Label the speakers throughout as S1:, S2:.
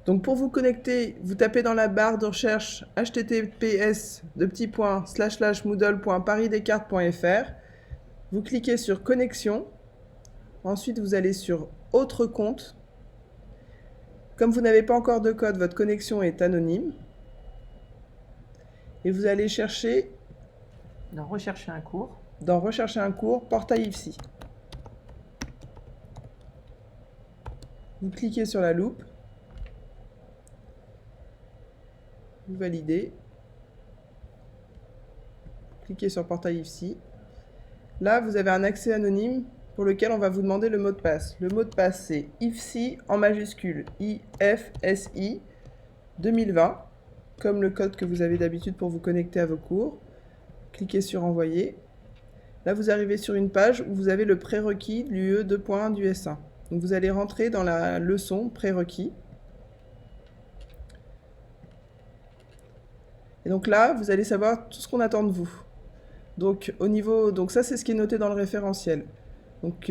S1: Donc pour vous connecter, vous tapez dans la barre de recherche https://moodle.parisdescartes.fr. Vous cliquez sur connexion. Ensuite, vous allez sur autre compte. Comme vous n'avez pas encore de code, votre connexion est anonyme. Et vous allez chercher
S2: Dans rechercher un cours.
S1: dans rechercher un cours, portail IFSI. Vous cliquez sur la loupe. Vous validez. Cliquez sur portail IFSI. Là, vous avez un accès anonyme pour lequel on va vous demander le mot de passe. Le mot de passe, c'est IFSI en majuscule, IFSI 2020, comme le code que vous avez d'habitude pour vous connecter à vos cours. Cliquez sur envoyer. Là, vous arrivez sur une page où vous avez le prérequis de l'UE 2.1 du S1. Donc, vous allez rentrer dans la leçon prérequis. Et donc là, vous allez savoir tout ce qu'on attend de vous. Donc ça, c'est ce qui est noté dans le référentiel. Donc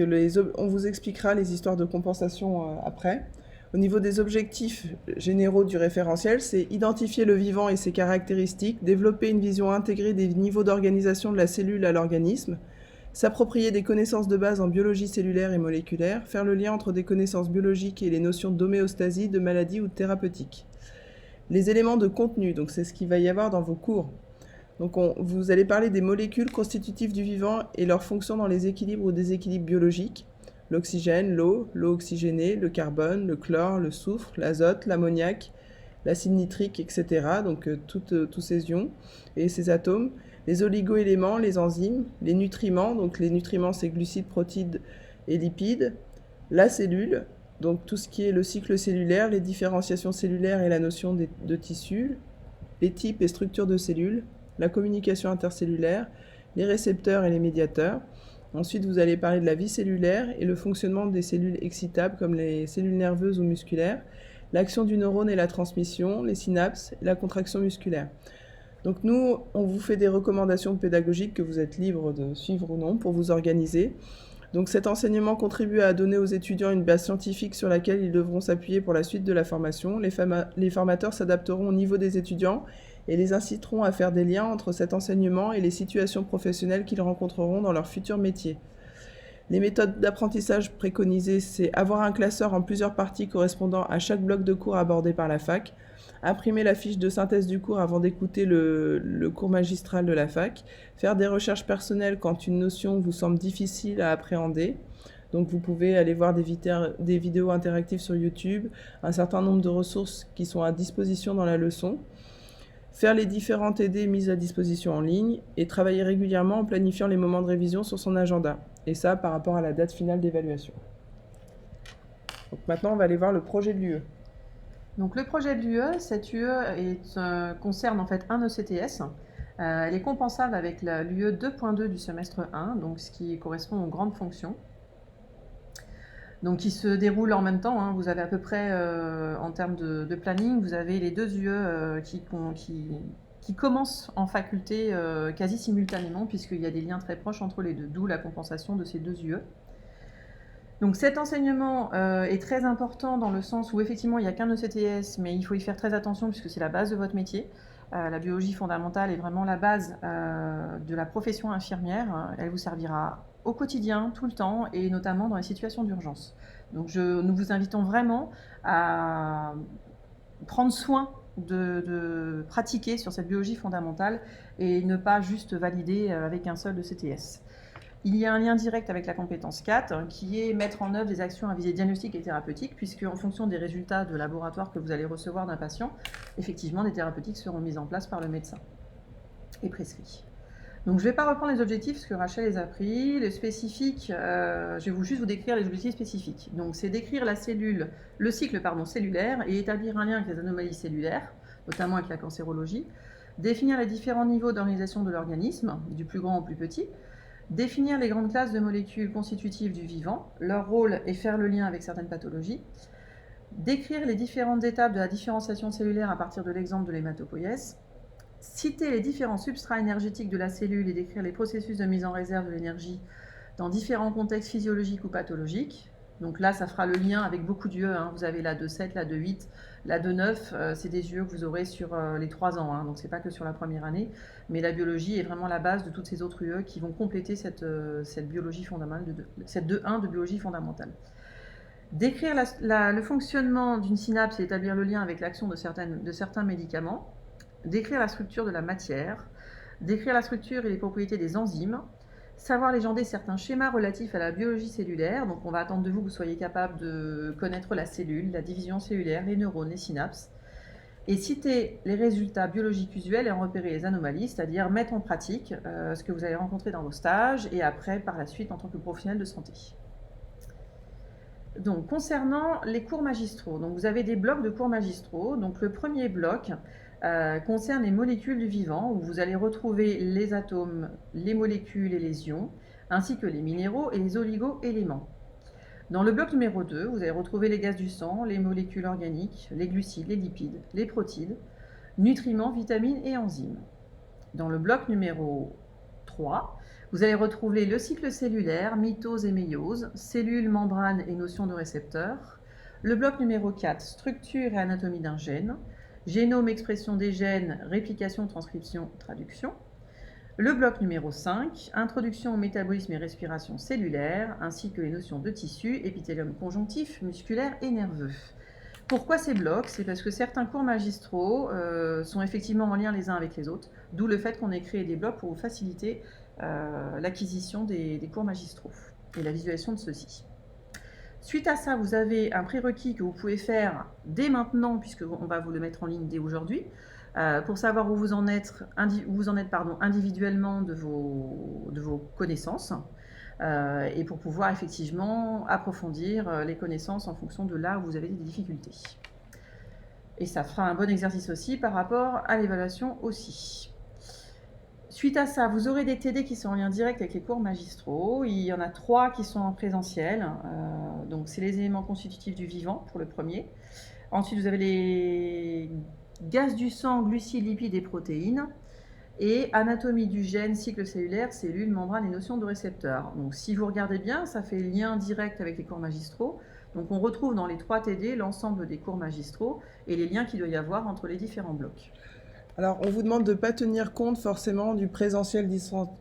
S1: on vous expliquera les histoires de compensation après. Au niveau des objectifs généraux du référentiel, c'est identifier le vivant et ses caractéristiques, développer une vision intégrée des niveaux d'organisation de la cellule à l'organisme, s'approprier des connaissances de base en biologie cellulaire et moléculaire, faire le lien entre des connaissances biologiques et les notions d'homéostasie, de maladie ou de thérapeutique. Les éléments de contenu, donc c'est ce qu'il va y avoir dans vos cours. Donc vous allez parler des molécules constitutives du vivant et leurs fonctions dans les équilibres ou déséquilibres biologiques. L'oxygène, l'eau oxygénée, le carbone, le chlore, le soufre, l'azote, l'ammoniac, l'acide nitrique, etc. Donc tous ces ions et ces atomes. Les oligoéléments, les enzymes, les nutriments. Donc les nutriments, c'est glucides, protides et lipides. La cellule, donc tout ce qui est le cycle cellulaire, les différenciations cellulaires et la notion de tissus, les types et structures de cellules, la communication intercellulaire, les récepteurs et les médiateurs. Ensuite, vous allez parler de la vie cellulaire et le fonctionnement des cellules excitables comme les cellules nerveuses ou musculaires, l'action du neurone et la transmission, les synapses et la contraction musculaire. Donc nous, on vous fait des recommandations pédagogiques que vous êtes libre de suivre ou non pour vous organiser. Donc cet enseignement contribue à donner aux étudiants une base scientifique sur laquelle ils devront s'appuyer pour la suite de la formation. Les formateurs s'adapteront au niveau des étudiants et les inciteront à faire des liens entre cet enseignement et les situations professionnelles qu'ils rencontreront dans leur futur métier. Les méthodes d'apprentissage préconisées, c'est avoir un classeur en plusieurs parties correspondant à chaque bloc de cours abordé par la fac, imprimer la fiche de synthèse du cours avant d'écouter le cours magistral de la fac, faire des recherches personnelles quand une notion vous semble difficile à appréhender. Donc vous pouvez aller voir des vidéos interactives sur YouTube, un certain nombre de ressources qui sont à disposition dans la leçon, faire les différents TD mises à disposition en ligne et travailler régulièrement en planifiant les moments de révision sur son agenda. Et ça par rapport à la date finale d'évaluation. Donc maintenant, on va aller voir le projet de l'UE.
S2: Donc le projet de l'UE, cette UE concerne en fait un ECTS. Elle est compensable avec l'UE 2.2 du semestre 1, donc ce qui correspond aux grandes fonctions. Donc qui se déroule en même temps. Vous avez à peu près, en termes de planning, vous avez les deux UE qui commencent en faculté quasi simultanément, puisqu'il y a des liens très proches entre les deux, d'où la compensation de ces deux UE. Donc cet enseignement est très important dans le sens où effectivement il n'y a qu'un ECTS, mais il faut y faire très attention puisque c'est la base de votre métier. La biologie fondamentale est vraiment la base de la profession infirmière. Elle vous servira au quotidien, tout le temps, et notamment dans les situations d'urgence. Donc nous vous invitons vraiment à prendre soin de pratiquer sur cette biologie fondamentale et ne pas juste valider avec un seul ECTS. Il y a un lien direct avec la compétence 4 qui est mettre en œuvre des actions à visée diagnostique et thérapeutique, puisque en fonction des résultats de laboratoire que vous allez recevoir d'un patient, effectivement des thérapeutiques seront mises en place par le médecin et prescrits. Donc je ne vais pas reprendre les objectifs parce que Rachel les a pris. Les spécifiques, je vais juste vous décrire les objectifs spécifiques. Donc c'est décrire le cycle cellulaire et établir un lien avec les anomalies cellulaires, notamment avec la cancérologie, définir les différents niveaux d'organisation de l'organisme, du plus grand au plus petit, définir les grandes classes de molécules constitutives du vivant, leur rôle et faire le lien avec certaines pathologies, décrire les différentes étapes de la différenciation cellulaire à partir de l'exemple de l'hématopoïèse, citer les différents substrats énergétiques de la cellule et décrire les processus de mise en réserve de l'énergie dans différents contextes physiologiques ou pathologiques. Donc là, ça fera le lien avec beaucoup d'UE. Vous avez la 2.7, la 2.8, La 2-9, c'est des UE que vous aurez sur les 3 ans, hein, donc c'est pas que sur la première année, mais la biologie est vraiment la base de toutes ces autres UE qui vont compléter cette biologie fondamentale, cette 2-1 de biologie fondamentale. Décrire le fonctionnement d'une synapse et établir le lien avec l'action de certains médicaments. Décrire la structure de la matière. Décrire la structure et les propriétés des enzymes. Savoir légender certains schémas relatifs à la biologie cellulaire. Donc on va attendre de vous que vous soyez capable de connaître la cellule, la division cellulaire, les neurones, les synapses. Et citer les résultats biologiques usuels et en repérer les anomalies, c'est-à-dire mettre en pratique ce que vous avez rencontré dans vos stages et après, par la suite, en tant que professionnel de santé. Donc, concernant les cours magistraux, donc vous avez des blocs de cours magistraux. Donc, le premier bloc concerne les molécules du vivant, où vous allez retrouver les atomes, les molécules et les ions, ainsi que les minéraux et les oligo-éléments. Dans le bloc numéro 2, vous allez retrouver les gaz du sang, les molécules organiques, les glucides, les lipides, les protides, nutriments, vitamines et enzymes. Dans le bloc numéro 3, vous allez retrouver le cycle cellulaire, mitose et méiose, cellules, membranes et notions de récepteurs. Le bloc numéro 4, structure et anatomie d'un gène, génome, expression des gènes, réplication, transcription, traduction. Le bloc numéro 5, introduction au métabolisme et respiration cellulaire, ainsi que les notions de tissu, épithélium conjonctif, musculaire et nerveux. Pourquoi ces blocs? C'est parce que certains cours magistraux sont effectivement en lien les uns avec les autres, d'où le fait qu'on ait créé des blocs pour vous faciliter l'acquisition des cours magistraux et la visualisation de ceux-ci. Suite à ça, vous avez un prérequis que vous pouvez faire dès maintenant, puisqu'on va vous le mettre en ligne dès aujourd'hui, pour savoir où vous en êtes, individuellement de vos connaissances, et pour pouvoir effectivement approfondir les connaissances en fonction de là où vous avez des difficultés. Et ça fera un bon exercice aussi par rapport à l'évaluation aussi. Suite à ça, vous aurez des TD qui sont en lien direct avec les cours magistraux. Il y en a 3 qui sont en présentiel. Donc, c'est les éléments constitutifs du vivant pour le premier. Ensuite, vous avez les gaz du sang, glucides, lipides et protéines. Et anatomie du gène, cycle cellulaire, cellules, membranes et notions de récepteurs. Donc, si vous regardez bien, ça fait lien direct avec les cours magistraux. Donc, on retrouve dans les 3 TD l'ensemble des cours magistraux et les liens qu'il doit y avoir entre les différents blocs.
S1: Alors, on vous demande de ne pas tenir compte forcément du présentiel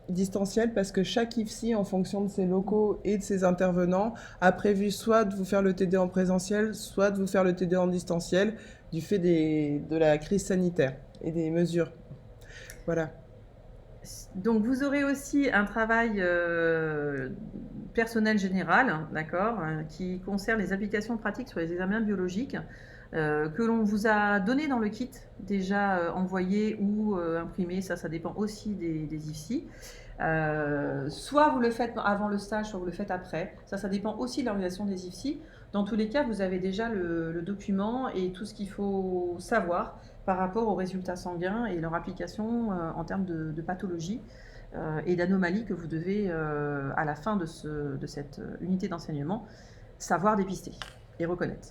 S1: distanciel parce que chaque IFSI, en fonction de ses locaux et de ses intervenants, a prévu soit de vous faire le TD en présentiel, soit de vous faire le TD en distanciel du fait de la crise sanitaire et des mesures. Voilà.
S2: Donc, vous aurez aussi un travail personnel général, d'accord, qui concerne les applications pratiques sur les examens biologiques. Que l'on vous a donné dans le kit, déjà envoyé ou imprimé, ça dépend aussi des IFSI. Soit vous le faites avant le stage, soit vous le faites après. Ça dépend aussi de l'organisation des IFSI. Dans tous les cas, vous avez déjà le document et tout ce qu'il faut savoir par rapport aux résultats sanguins et leur application en termes de pathologie et d'anomalies que vous devez, à la fin de cette unité d'enseignement, savoir dépister et reconnaître.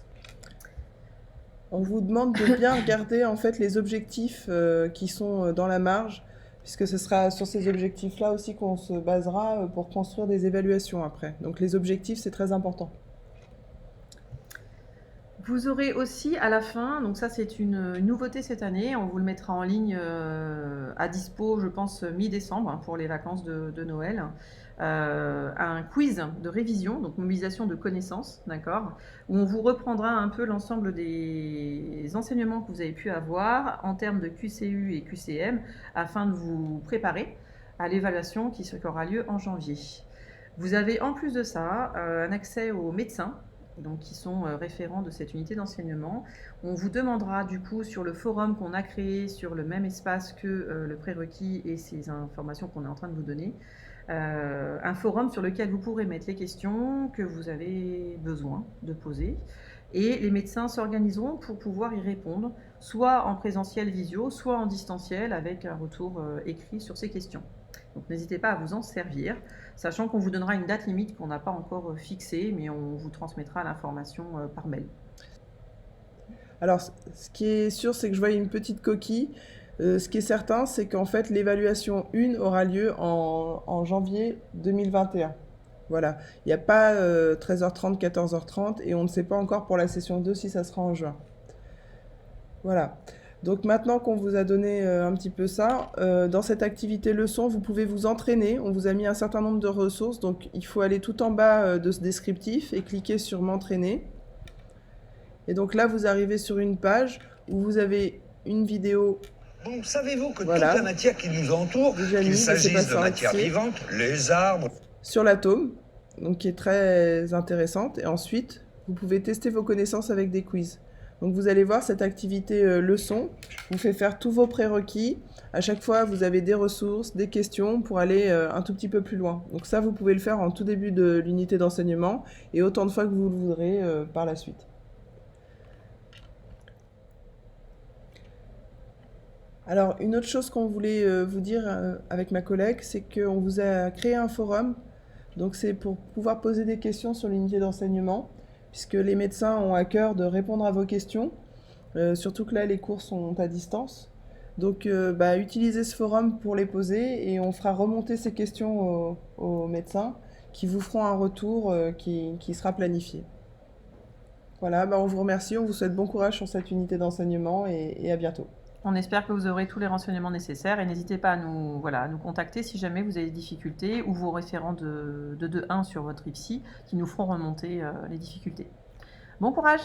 S1: On vous demande de bien regarder en fait les objectifs qui sont dans la marge, puisque ce sera sur ces objectifs-là aussi qu'on se basera pour construire des évaluations après. Donc les objectifs, c'est très important.
S2: Vous aurez aussi à la fin, donc ça c'est une nouveauté cette année, on vous le mettra en ligne à dispo, je pense mi-décembre pour les vacances de Noël. Un quiz de révision, donc mobilisation de connaissances, d'accord, où on vous reprendra un peu l'ensemble des enseignements que vous avez pu avoir en termes de QCU et QCM afin de vous préparer à l'évaluation qui aura lieu en janvier. Vous avez en plus de ça un accès aux médecins, donc qui sont référents de cette unité d'enseignement. On vous demandera du coup sur le forum qu'on a créé sur le même espace que le prérequis et ces informations qu'on est en train de vous donner, un forum sur lequel vous pourrez mettre les questions que vous avez besoin de poser et les médecins s'organiseront pour pouvoir y répondre, soit en présentiel visio, soit en distanciel avec un retour écrit sur ces questions. Donc n'hésitez pas à vous en servir, sachant qu'on vous donnera une date limite qu'on n'a pas encore fixée, mais on vous transmettra l'information par mail.
S1: Alors, ce qui est sûr, c'est que je vois une petite coquille. Ce qui est certain, c'est qu'en fait, l'évaluation 1 aura lieu en janvier 2021. Voilà. Il n'y a pas 13h30, 14h30, et on ne sait pas encore pour la session 2 si ça sera en juin. Voilà. Donc maintenant qu'on vous a donné un petit peu ça, dans cette activité leçon, vous pouvez vous entraîner. On vous a mis un certain nombre de ressources, donc il faut aller tout en bas de ce descriptif et cliquer sur m'entraîner. Et donc là, vous arrivez sur une page où vous avez une vidéo.
S3: Bon, savez-vous que
S1: Voilà.
S3: toute la matière qui nous entoure,
S1: Déjà
S3: qu'il
S1: mise, c'est
S3: s'agisse de
S1: pas
S3: matière
S1: sorti.
S3: vivante, les arbres,
S1: Sur l'atome, donc qui est très intéressante. Et ensuite, vous pouvez tester vos connaissances avec des quiz. Donc vous allez voir cette activité leçon vous fait faire tous vos prérequis. À chaque fois, vous avez des ressources, des questions pour aller un tout petit peu plus loin. Donc ça, vous pouvez le faire en tout début de l'unité d'enseignement et autant de fois que vous le voudrez par la suite. Alors, une autre chose qu'on voulait vous dire avec ma collègue, c'est qu'on vous a créé un forum. Donc, c'est pour pouvoir poser des questions sur l'unité d'enseignement, puisque les médecins ont à cœur de répondre à vos questions, surtout que là, les cours sont à distance. Donc, utilisez ce forum pour les poser et on fera remonter ces questions aux médecins qui vous feront un retour qui sera planifié. Voilà, on vous remercie, on vous souhaite bon courage sur cette unité d'enseignement et à bientôt.
S2: On espère que vous aurez tous les renseignements nécessaires et n'hésitez pas à nous contacter si jamais vous avez des difficultés ou vos référents de 2.1 sur votre IPSI qui nous feront remonter les difficultés. Bon courage!